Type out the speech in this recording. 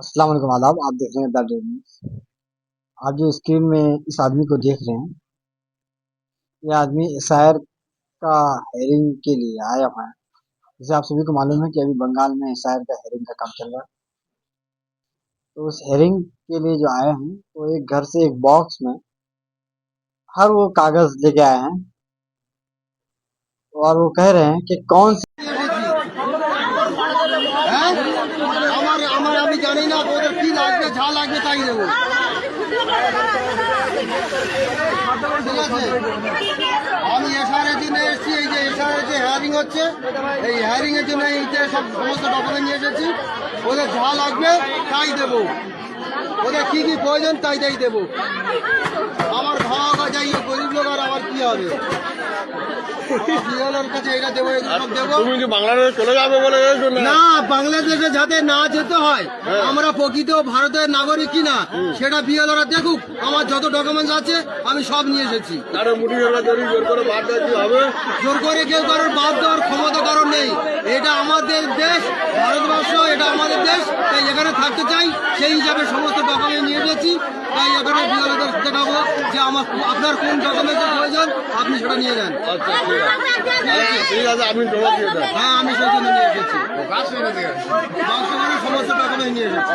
अस्सलाम वालेकुम आदाब। आप देख रहे हैं द डेली न्यूज़। आप जो स्क्रीन में इस आदमी को देख रहे हैं, ये आदमी एसआईआर का हेयरिंग के लिए आया हुआ है। जैसे आप सभी को मालूम है कि अभी बंगाल में एसआईआर का हेयरिंग का काम चल रहा है। तो उस हेयरिंग के लिए जो आए हैं, तो एक घर से एक बॉक्स में हर वो कागज लेके आए हैं और वो कह रहे हैं कि कौन सी হ্যাঁ আমার আমার আমি জানি না ওদের কি লাগবে যা লাগবে তাই দেবো ঠিক আছে আমি এসআরের জন্য এসেছি এই যে এসআরের যে হেয়ারিং হচ্ছে এই হেয়ারিং এর জন্য এই যে সমস্ত ডকুমেন্ট নিয়ে এসেছি ওদের যা লাগবে তাই দেবো ওদের কি কি প্রয়োজন তাই তাই দেবো আমার ভাগ যাই গরিব লোক আর আমার কি হবে তুমি কি বাংলাদেশে চলে যাবে বলে না বাংলাদেশে যাতে না যেতে হয় আমরা প্রকৃত ভারতের নাগরিক কিনা সেটা বিএলওরা দেখুক আমার যত ডকুমেন্টস আছে আমি সব নিয়ে এসেছি জোর করে কেউ কারোর বাদ দেওয়ার ক্ষমতা কারণ নেই এটা আমাদের দেশ ভারতবর্ষ এটা আমাদের দেশ তাই এখানে থাকতে চাই সেই হিসাবে সমস্ত ডকুমেন্ট নিয়ে এসেছি তাই এখানে বিএলওদের দেখাবো যে আমার আপনার কোন ডকুমেন্টের প্রয়োজন আপনি সেটা নিয়ে যান ঠিক আছে আপনি জমা দিয়ে দেন হ্যাঁ আমি সেই জন্য নিয়ে এসেছি সমস্ত ডকুমেন্ট নিয়ে এসেছি